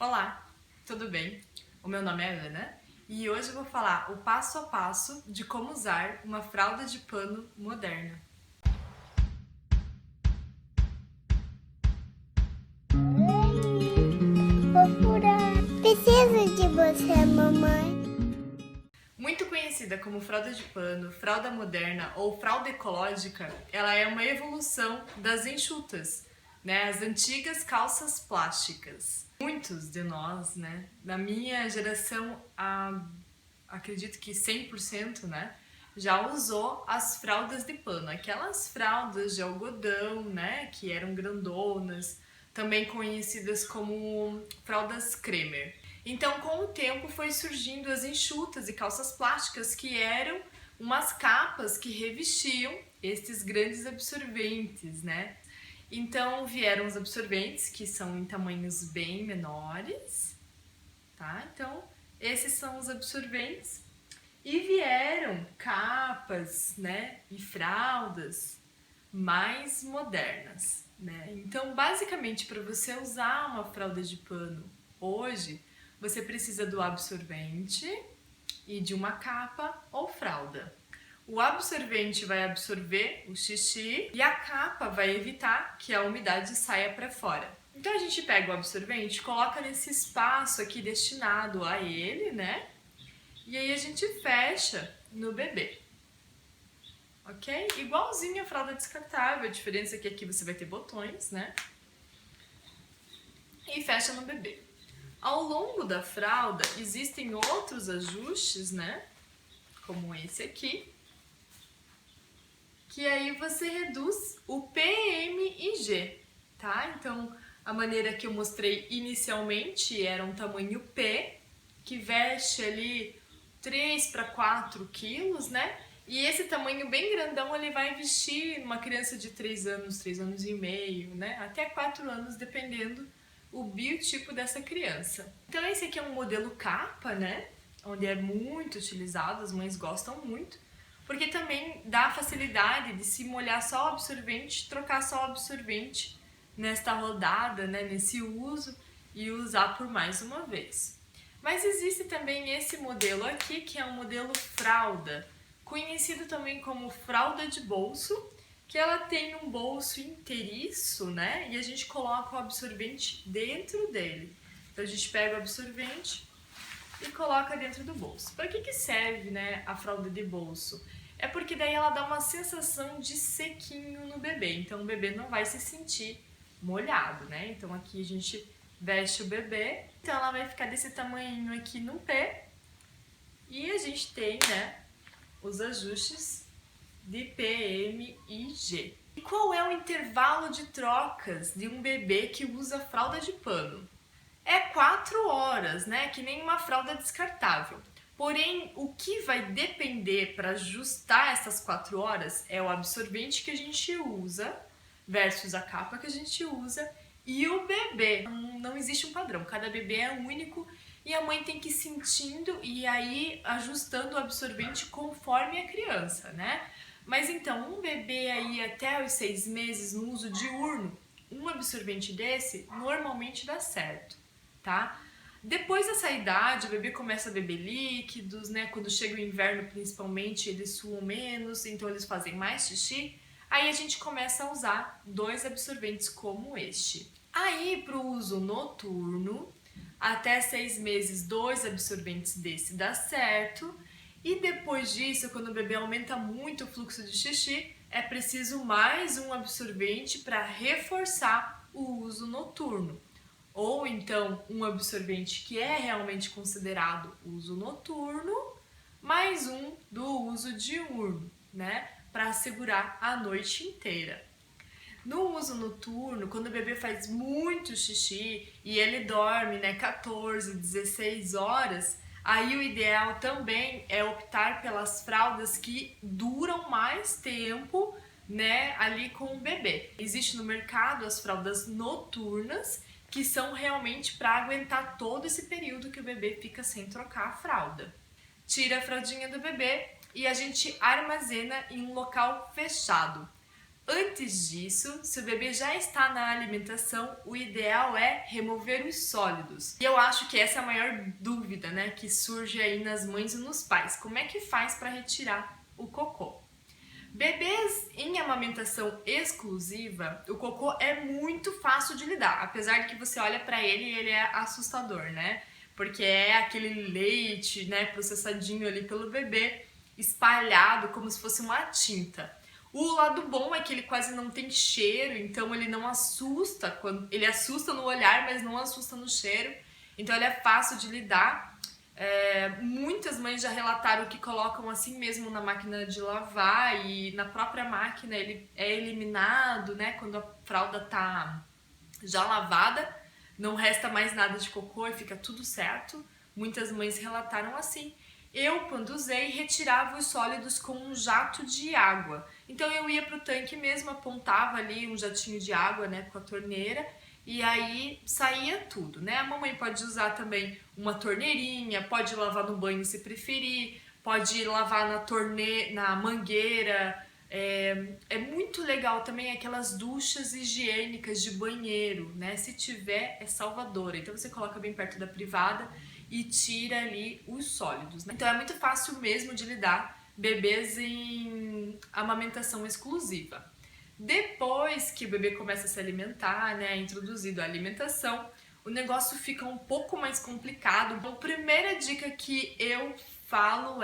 Olá, tudo bem? O meu nome é Ana e hoje eu vou falar o passo a passo de como usar uma fralda de pano moderna. Fofura, preciso de você, mamãe. Muito conhecida como fralda de pano, fralda moderna ou fralda ecológica, ela é uma evolução das enxutas, as antigas calças plásticas. Muitos de nós, na minha geração, acredito que 100%, já usou as fraldas de pano, aquelas fraldas de algodão, que eram grandonas, também conhecidas como fraldas cremer. Então, com o tempo, foi surgindo as enxutas e calças plásticas, que eram umas capas que revestiam estes grandes absorventes, Então, vieram os absorventes, que são em tamanhos bem menores, tá? Então, esses são os absorventes. E vieram capas, e fraldas mais modernas, Então, basicamente, para você usar uma fralda de pano hoje, você precisa do absorvente e de uma capa ou fralda. O absorvente vai absorver o xixi e a capa vai evitar que a umidade saia para fora. Então a gente pega o absorvente, coloca nesse espaço aqui destinado a ele, E aí a gente fecha no bebê. Ok? Igualzinho a fralda descartável, a diferença é que aqui você vai ter botões, E fecha no bebê. Ao longo da fralda existem outros ajustes, Como esse aqui, que aí você reduz o PMIG, tá? Então, a maneira que eu mostrei inicialmente era um tamanho P, que veste ali 3 para 4 quilos, E esse tamanho bem grandão ele vai vestir uma criança de 3 anos e meio, Até 4 anos, dependendo o biotipo dessa criança. Então esse aqui é um modelo capa, Onde é muito utilizado, as mães gostam muito, porque também dá a facilidade de se molhar só o absorvente, trocar só o absorvente nesta rodada, nesse uso e usar por mais uma vez. Mas existe também esse modelo aqui, que é um modelo fralda, conhecido também como fralda de bolso, que ela tem um bolso inteiriço, E a gente coloca o absorvente dentro dele. Então a gente pega o absorvente e coloca dentro do bolso. Para que serve, a fralda de bolso? É porque daí ela dá uma sensação de sequinho no bebê, então o bebê não vai se sentir molhado, Então aqui a gente veste o bebê, então ela vai ficar desse tamanho aqui no pé, e a gente tem, os ajustes de PM e G. E qual é o intervalo de trocas de um bebê que usa fralda de pano? É 4 horas, que nem uma fralda descartável. Porém, o que vai depender para ajustar essas 4 horas é o absorvente que a gente usa versus a capa que a gente usa e o bebê. Não existe um padrão, cada bebê é único e a mãe tem que ir sentindo e aí ajustando o absorvente conforme a criança, Mas então, um bebê aí até os 6 meses no uso diurno, um absorvente desse normalmente dá certo, tá? Depois dessa idade, o bebê começa a beber líquidos, Quando chega o inverno, principalmente, eles suam menos, então eles fazem mais xixi. Aí a gente começa a usar 2 absorventes como este. Aí, para o uso noturno, até 6 meses, 2 absorventes desse dá certo. E depois disso, quando o bebê aumenta muito o fluxo de xixi, é preciso mais um absorvente para reforçar o uso noturno. Ou então um absorvente que é realmente considerado uso noturno, mais um do uso diurno, para assegurar a noite inteira. No uso noturno, quando o bebê faz muito xixi e ele dorme 14, 16 horas, aí o ideal também é optar pelas fraldas que duram mais tempo, ali com o bebê. Existe no mercado as fraldas noturnas, que são realmente para aguentar todo esse período que o bebê fica sem trocar a fralda. Tira a fraldinha do bebê e a gente armazena em um local fechado. Antes disso, se o bebê já está na alimentação, o ideal é remover os sólidos. E eu acho que essa é a maior dúvida, né, que surge aí nas mães e nos pais. Como é que faz para retirar o cocô? Bebês em amamentação exclusiva, o cocô é muito fácil de lidar, apesar de que você olha para ele e ele é assustador, né? Porque é aquele leite, né, processadinho ali pelo bebê, espalhado como se fosse uma tinta. O lado bom é que ele quase não tem cheiro, então ele não assusta, ele assusta no olhar, mas não assusta no cheiro, então ele é fácil de lidar. Muitas mães já relataram que colocam assim mesmo na máquina de lavar e na própria máquina ele é eliminado, né, quando a fralda tá já lavada, não resta mais nada de cocô e fica tudo certo. Muitas mães relataram assim. Eu, quando usei, retirava os sólidos com um jato de água. Então eu ia pro tanque mesmo, apontava ali um jatinho de água, né, com a torneira, e aí saía tudo, né? A mamãe pode usar também uma torneirinha, pode lavar no banho se preferir, pode lavar na mangueira. É muito legal também aquelas duchas higiênicas de banheiro, né? Se tiver, é salvadora. Então você coloca bem perto da privada e tira ali os sólidos, né? Então é muito fácil mesmo de lidar bebês em amamentação exclusiva. Depois que o bebê começa a se alimentar, né, introduzido a alimentação, o negócio fica um pouco mais complicado. Então, a primeira dica que eu falo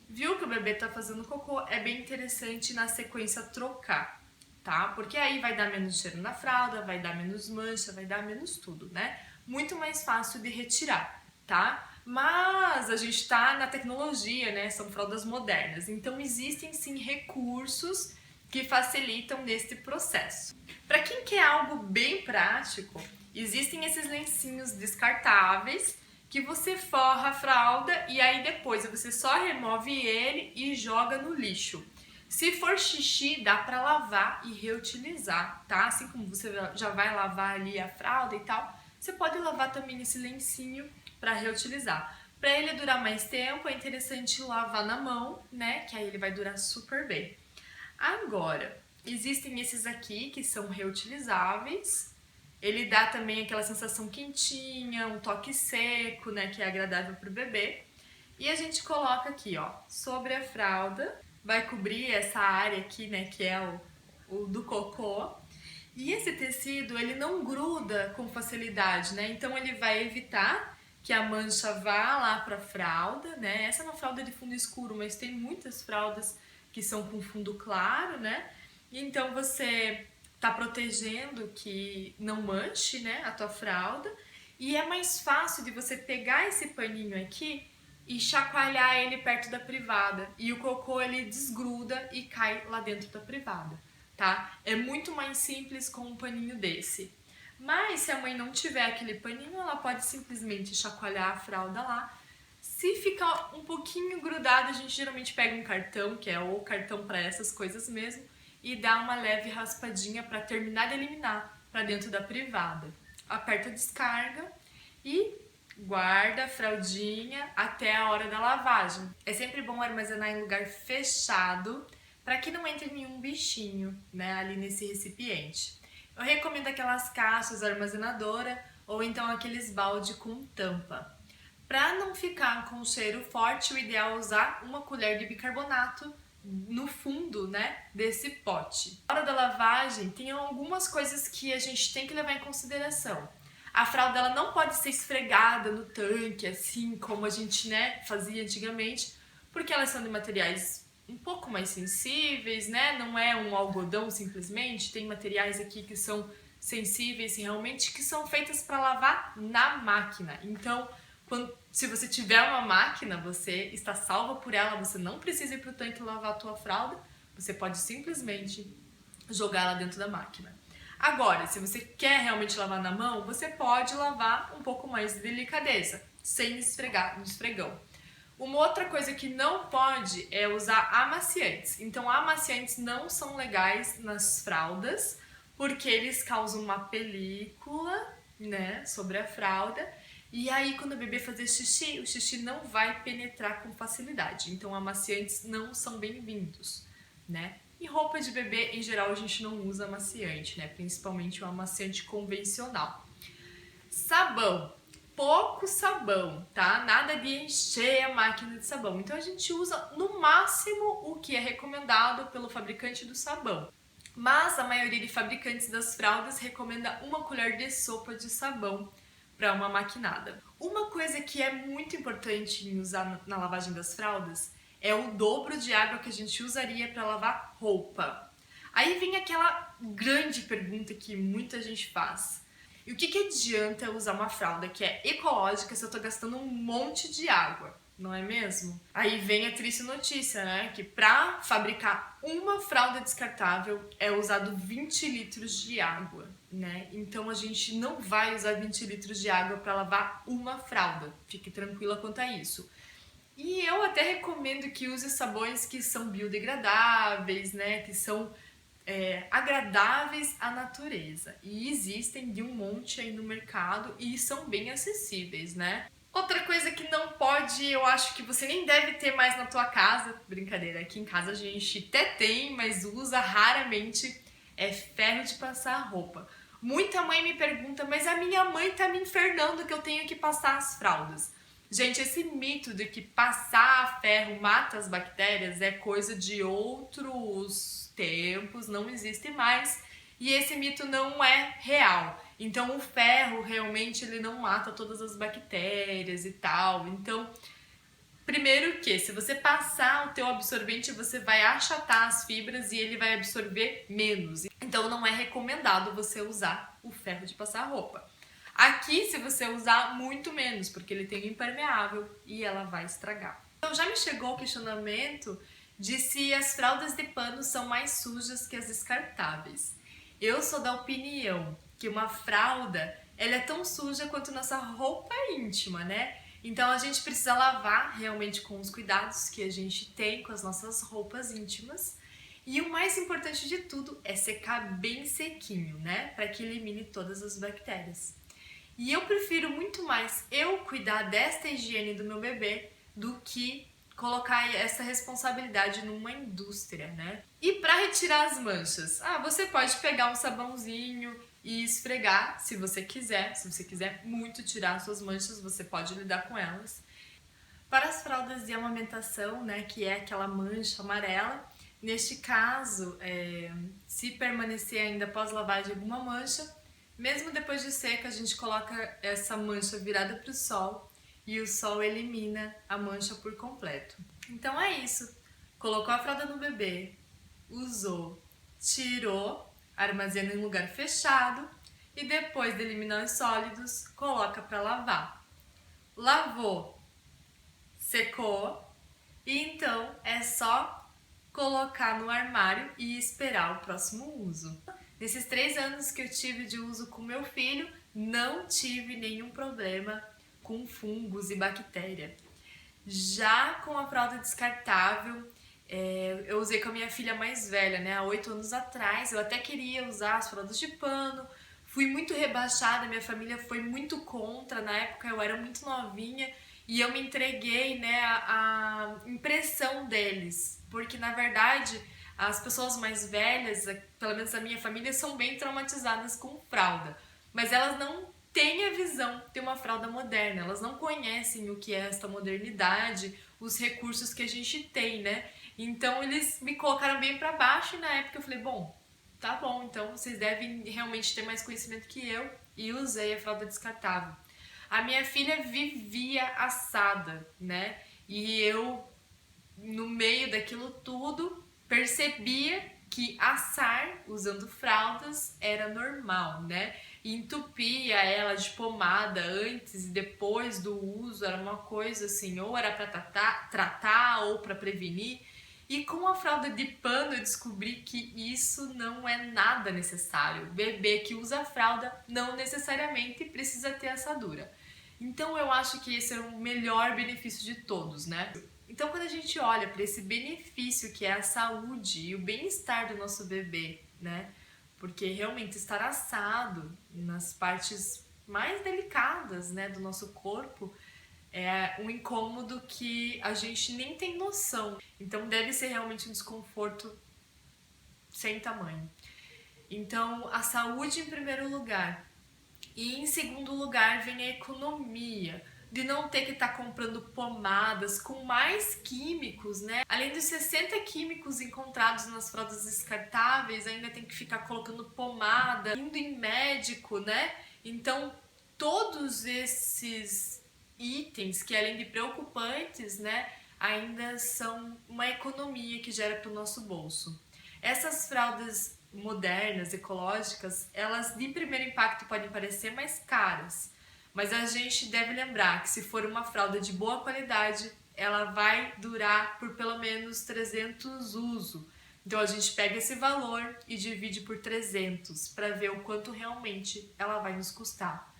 viu que o bebê tá fazendo cocô, é bem interessante na sequência trocar, tá? Porque aí vai dar menos cheiro na fralda, vai dar menos mancha, vai dar menos tudo, né? Muito mais fácil de retirar, tá? Mas a gente tá na tecnologia, né? São fraldas modernas, então existem sim recursos que facilitam neste processo. Para quem quer algo bem prático, existem esses lencinhos descartáveis que você forra a fralda e aí depois você só remove ele e joga no lixo. Se for xixi, dá para lavar e reutilizar, tá? Assim como você já vai lavar ali a fralda e tal, você pode lavar também esse lencinho para reutilizar. Para ele durar mais tempo, é interessante lavar na mão, né? Que aí ele vai durar super bem. Agora, existem esses aqui que são reutilizáveis. Ele dá também aquela sensação quentinha, um toque seco, né, que é agradável para o bebê. E a gente coloca aqui, ó, sobre a fralda, vai cobrir essa área aqui, né, que é o do cocô. E esse tecido, ele não gruda com facilidade, né? Então ele vai evitar que a mancha vá lá para a fralda, né? Essa é uma fralda de fundo escuro, mas tem muitas fraldas que são com fundo claro, né? Então você tá protegendo que não manche, né, a tua fralda. E é mais fácil de você pegar esse paninho aqui e chacoalhar ele perto da privada. E o cocô, ele desgruda e cai lá dentro da privada, tá? É muito mais simples com um paninho desse. Mas se a mãe não tiver aquele paninho, ela pode simplesmente chacoalhar a fralda lá. Se ficar um pouquinho grudado, a gente geralmente pega um cartão, que é o cartão para essas coisas mesmo, e dá uma leve raspadinha para terminar de eliminar para dentro da privada. Aperta a descarga e guarda a fraldinha até a hora da lavagem. É sempre bom armazenar em lugar fechado para que não entre nenhum bichinho, né, ali nesse recipiente. Eu recomendo aquelas caixas armazenadora ou então aqueles balde com tampa. Para não ficar com cheiro forte, o ideal é usar uma colher de bicarbonato no fundo, né, desse pote. Na hora da lavagem, tem algumas coisas que a gente tem que levar em consideração. A fralda ela não pode ser esfregada no tanque, assim como a gente, né, fazia antigamente, porque elas são de materiais um pouco mais sensíveis, né? Não é um algodão simplesmente, tem materiais aqui que são sensíveis realmente, que são feitas para lavar na máquina. Então, se você tiver uma máquina, você está salva por ela, você não precisa ir para o tanque lavar a tua fralda, você pode simplesmente jogar ela dentro da máquina. Agora, se você quer realmente lavar na mão, você pode lavar um pouco mais de delicadeza, sem esfregar no esfregão. Uma outra coisa que não pode é usar amaciantes. Então, amaciantes não são legais nas fraldas, porque eles causam uma película, né, sobre a fralda. E aí, quando o bebê fazer xixi, o xixi não vai penetrar com facilidade. Então, amaciantes não são bem-vindos, né? E roupa de bebê, em geral, a gente não usa amaciante, né? Principalmente o amaciante convencional. Sabão. Pouco sabão, tá? Nada de encher a máquina de sabão. Então a gente usa no máximo o que é recomendado pelo fabricante do sabão. Mas a maioria de fabricantes das fraldas recomenda 1 colher de sopa de sabão para uma maquinada. Uma coisa que é muito importante em usar na lavagem das fraldas é o dobro de água que a gente usaria para lavar roupa. Aí vem aquela grande pergunta que muita gente faz. E o que adianta usar uma fralda que é ecológica se eu tô gastando um monte de água, não é mesmo? Aí vem a triste notícia, né? Que para fabricar uma fralda descartável é usado 20 litros de água, né? Então a gente não vai usar 20 litros de água para lavar uma fralda. Fique tranquila quanto a isso. E eu até recomendo que use sabões que são biodegradáveis, né? Que são agradáveis à natureza. E existem de um monte aí no mercado e são bem acessíveis, né? Outra coisa que não pode, eu acho que você nem deve ter mais na tua casa, brincadeira, aqui em casa a gente até tem, mas usa raramente, é ferro de passar roupa. Muita mãe me pergunta, mas a minha mãe tá me infernando que eu tenho que passar as fraldas. Gente, esse mito de que passar ferro mata as bactérias é coisa de outros tempos, não existe mais. E esse mito não é real. Então o ferro realmente ele não mata todas as bactérias e tal. Então, primeiro que se você passar o teu absorvente, você vai achatar as fibras e ele vai absorver menos. Então não é recomendado você usar o ferro de passar roupa. Aqui, se você usar, muito menos, porque ele tem impermeável e ela vai estragar. Então já me chegou o questionamento de se as fraldas de pano são mais sujas que as descartáveis. Eu sou da opinião que uma fralda ela é tão suja quanto nossa roupa íntima, né? Então a gente precisa lavar realmente com os cuidados que a gente tem com as nossas roupas íntimas. E o mais importante de tudo é secar bem sequinho, né? Para que elimine todas as bactérias. E eu prefiro muito mais eu cuidar desta higiene do meu bebê do que colocar essa responsabilidade numa indústria, né? E para retirar as manchas? Você pode pegar um sabãozinho e esfregar, se você quiser. Se você quiser muito tirar as suas manchas, você pode lidar com elas. Para as fraldas de amamentação, né, que é aquela mancha amarela, neste caso, se permanecer ainda após lavagem alguma mancha, mesmo depois de seca, a gente coloca essa mancha virada para o sol e o sol elimina a mancha por completo. Então é isso. Colocou a fralda no bebê, usou, tirou, armazena em lugar fechado e depois de eliminar os sólidos, coloca para lavar. Lavou, secou e então é só colocar no armário e esperar o próximo uso. Nesses 3 anos que eu tive de uso com meu filho, não tive nenhum problema com fungos e bactéria. Já com a fralda descartável, eu usei com a minha filha mais velha, né? Há 8 anos atrás, eu até queria usar as fraldas de pano, fui muito rebaixada, minha família foi muito contra, na época eu era muito novinha e eu me entreguei, né, à impressão deles, porque na verdade as pessoas mais velhas, pelo menos a minha família, são bem traumatizadas com fralda. Mas elas não têm a visão de uma fralda moderna. Elas não conhecem o que é esta modernidade, os recursos que a gente tem, né? Então eles me colocaram bem pra baixo e na época eu falei, bom, tá bom, então vocês devem realmente ter mais conhecimento que eu. E usei a fralda descartável. A minha filha vivia assada, né? E eu, no meio daquilo tudo, percebia que assar usando fraldas era normal, né? E entupia ela de pomada antes e depois do uso era uma coisa assim, ou era para tratar ou para prevenir. E com a fralda de pano eu descobri que isso não é nada necessário. O bebê que usa fralda não necessariamente precisa ter assadura. Então eu acho que esse é o melhor benefício de todos, né? Então, quando a gente olha para esse benefício que é a saúde e o bem-estar do nosso bebê, né? Porque realmente estar assado nas partes mais delicadas, né, do nosso corpo é um incômodo que a gente nem tem noção. Então, deve ser realmente um desconforto sem tamanho. Então, a saúde em primeiro lugar. E em segundo lugar vem a economia, de não ter que estar comprando pomadas com mais químicos, né? Além dos 60 químicos encontrados nas fraldas descartáveis, ainda tem que ficar colocando pomada, indo em médico, né? Então, todos esses itens que, além de preocupantes, né, ainda são uma economia que gera para o nosso bolso. Essas fraldas modernas, ecológicas, elas de primeiro impacto podem parecer mais caras, mas a gente deve lembrar que se for uma fralda de boa qualidade, ela vai durar por pelo menos 300 usos. Então a gente pega esse valor e divide por 300 para ver o quanto realmente ela vai nos custar.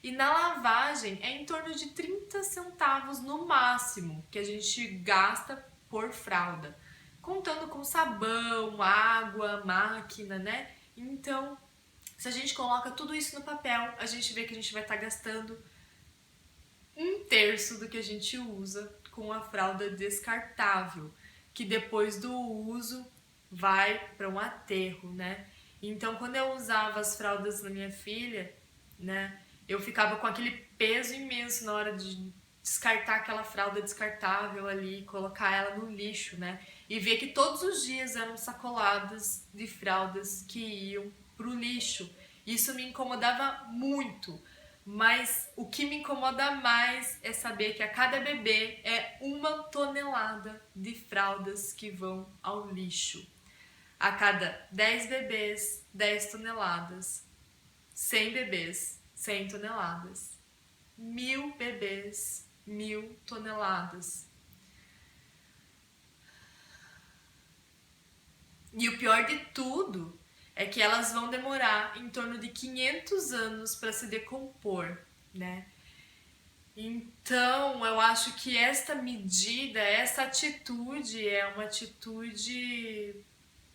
E na lavagem é em torno de 30 centavos no máximo que a gente gasta por fralda, contando com sabão, água, máquina, né? Então, se a gente coloca tudo isso no papel, a gente vê que a gente vai estar gastando 1/3 do que a gente usa com a fralda descartável, que depois do uso vai para um aterro, né? Então, quando eu usava as fraldas da minha filha, né, eu ficava com aquele peso imenso na hora de descartar aquela fralda descartável ali, colocar ela no lixo, né? E ver que todos os dias eram sacoladas de fraldas que iam pro lixo. Isso me incomodava muito, mas o que me incomoda mais é saber que a cada bebê é 1 tonelada de fraldas que vão ao lixo. A cada 10 bebês, 10 toneladas. 100 bebês, 100 toneladas. 1000 bebês, 1000 toneladas. E o pior de tudo é que elas vão demorar em torno de 500 anos para se decompor, né? Então, eu acho que esta medida, essa atitude é uma atitude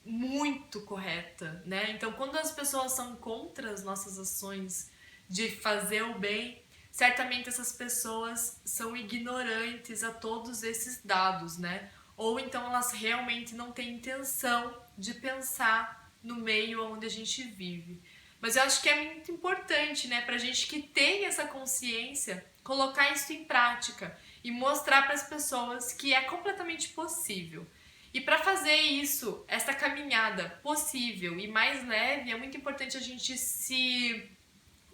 muito correta, né? Então, quando as pessoas são contra as nossas ações de fazer o bem, certamente essas pessoas são ignorantes a todos esses dados, né? Ou então elas realmente não têm intenção de pensar no meio onde a gente vive. Mas eu acho que é muito importante, né, pra gente que tem essa consciência, colocar isso em prática e mostrar para as pessoas que é completamente possível. E para fazer isso, essa caminhada possível e mais leve, é muito importante a gente se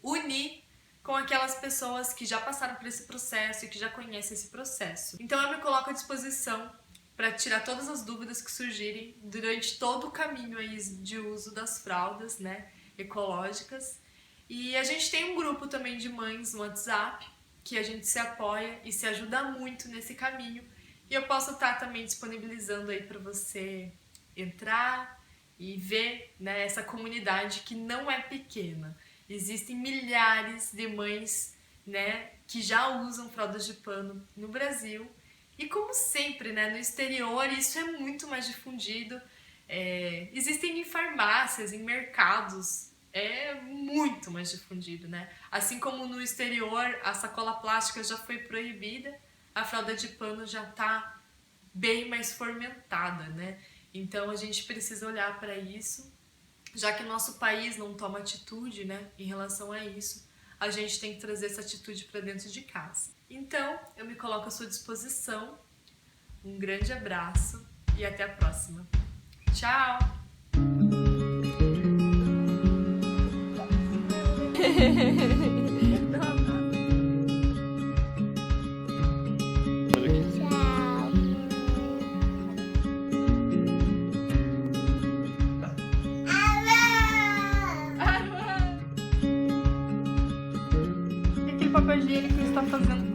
unir com aquelas pessoas que já passaram por esse processo e que já conhecem esse processo. Então eu me coloco à disposição para tirar todas as dúvidas que surgirem durante todo o caminho aí de uso das fraldas, né, ecológicas. E a gente tem um grupo também de mães no WhatsApp que a gente se apoia e se ajuda muito nesse caminho. E eu posso estar também disponibilizando aí para você entrar e ver, né, essa comunidade que não é pequena. Existem milhares de mães, né, que já usam fraldas de pano no Brasil. E como sempre, né, no exterior isso é muito mais difundido. Existem em farmácias, em mercados, é muito mais difundido, né? Assim como no exterior a sacola plástica já foi proibida, a fralda de pano já está bem mais fomentada, né? Então a gente precisa olhar para isso, já que o nosso país não toma atitude, né, em relação a isso, a gente tem que trazer essa atitude para dentro de casa. Então, eu me coloco à sua disposição. Um grande abraço e até a próxima. Tchau! Aquele papel higiênico que você está fazendo